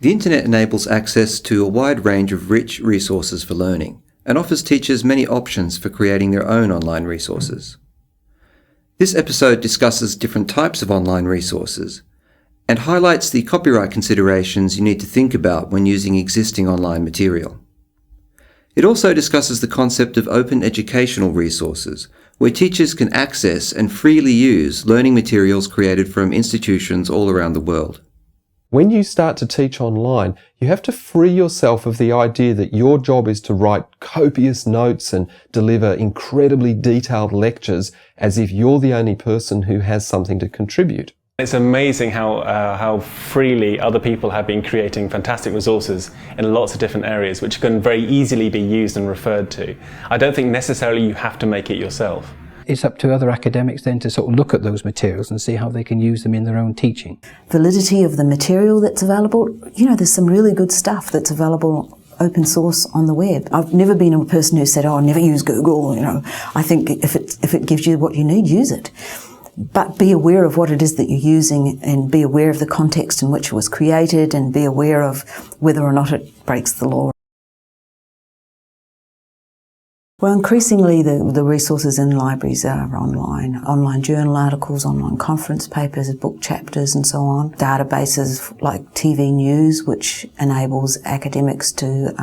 The internet enables access to a wide range of rich resources for learning and offers teachers many options for creating their own online resources. This episode discusses different types of online resources and highlights the copyright considerations you need to think about when using existing online material. It also discusses the concept of open educational resources, where teachers can access and freely use learning materials created from institutions all around the world. When you start to teach online, you have to free yourself of the idea that your job is to write copious notes and deliver incredibly detailed lectures as if you're the only person who has something to contribute. It's amazing how freely other people have been creating fantastic resources in lots of different areas which can very easily be used and referred to. I don't think necessarily you have to make it yourself. It's up to other academics then to sort of look at those materials and see how they can use them in their own teaching. Validity of the material that's available, there's some really good stuff that's available open source on the web. I've never been a person who said, "Oh, never use Google." I think if it gives you what you need, use it. But be aware of what it is that you're using and be aware of the context in which it was created and be aware of whether or not it breaks the law. Well, increasingly the resources in libraries are online journal articles, online conference papers, book chapters and so on. Databases like TV News, which enables academics to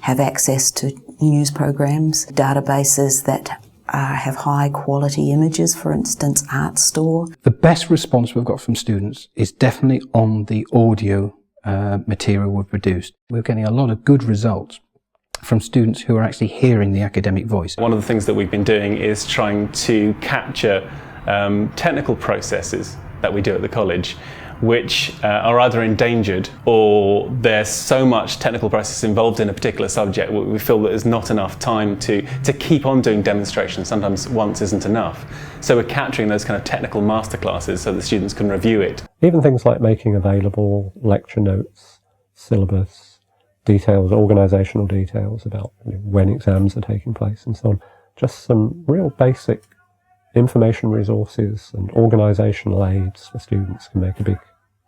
have access to news programs. Databases that have high quality images, for instance, ArtStore. The best response we've got from students is definitely on the audio material we've produced. We're getting a lot of good results from students who are actually hearing the academic voice. One of the things that we've been doing is trying to capture technical processes that we do at the college, which are either endangered or there's so much technical process involved in a particular subject we feel that there's not enough time to keep on doing demonstrations. Sometimes once isn't enough. So we're capturing those kind of technical masterclasses so the students can review it. Even things like making available lecture notes, syllabus, details, organisational details about when exams are taking place and so on. Just some real basic information resources and organisational aids for students can make a big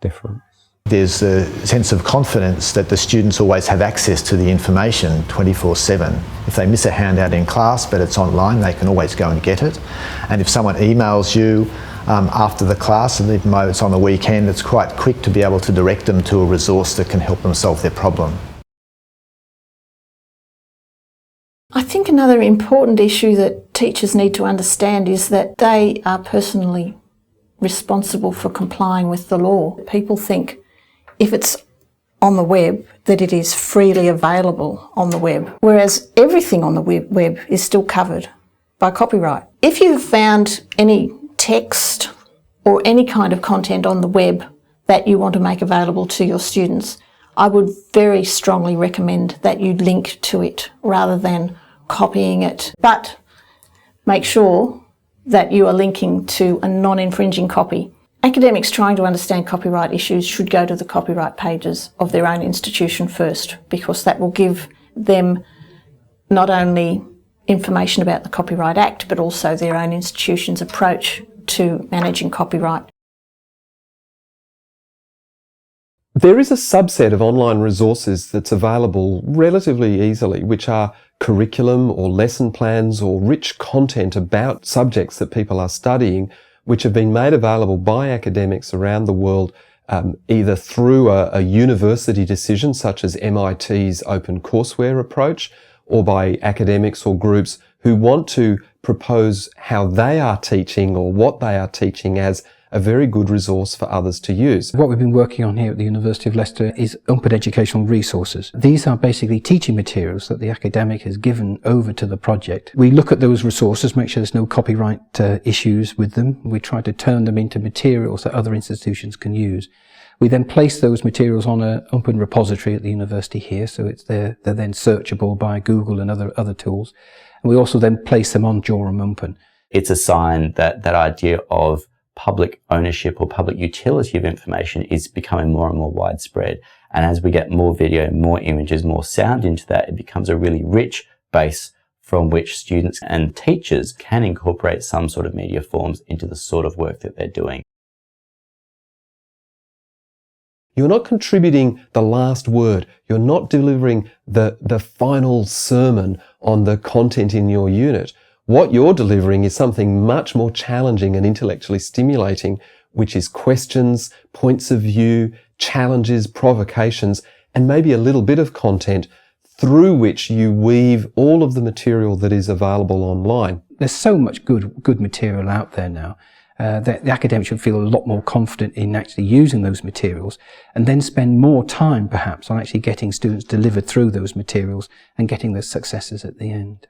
difference. There's a sense of confidence that the students always have access to the information 24/7. If they miss a handout in class but it's online, they can always go and get it. And if someone emails you after the class, and even though it's on the weekend, it's quite quick to be able to direct them to a resource that can help them solve their problem. I think another important issue that teachers need to understand is that they are personally responsible for complying with the law. People think if it's on the web that it is freely available on the web, whereas everything on the web is still covered by copyright. If you've found any text or any kind of content on the web that you want to make available to your students, I would very strongly recommend that you link to it rather than copying it, but make sure that you are linking to a non-infringing copy. Academics trying to understand copyright issues should go to the copyright pages of their own institution first, because that will give them not only information about the Copyright Act, but also their own institution's approach to managing copyright. There is a subset of online resources that's available relatively easily, which are curriculum or lesson plans or rich content about subjects that people are studying, which have been made available by academics around the world, either through a university decision such as MIT's OpenCourseware approach, or by academics or groups who want to propose how they are teaching or what they are teaching as a very good resource for others to use. What we've been working on here at the University of Leicester is open educational resources. These are basically teaching materials that the academic has given over to the project. We look at those resources, make sure there's no copyright issues with them. We try to turn them into materials that other institutions can use. We then place those materials on an open repository at the university here, so they're then searchable by Google and other tools. And we also then place them on Jorum Open. It's a sign that that idea of public ownership or public utility of information is becoming more and more widespread. And as we get more video, more images, more sound into that, it becomes a really rich base from which students and teachers can incorporate some sort of media forms into the sort of work that they're doing. You're not contributing the last word. You're not delivering the final sermon on the content in your unit. What you're delivering is something much more challenging and intellectually stimulating, which is questions, points of view, challenges, provocations, and maybe a little bit of content through which you weave all of the material that is available online. There's so much good material out there now that the academics should feel a lot more confident in actually using those materials, and then spend more time perhaps on actually getting students delivered through those materials and getting the successes at the end.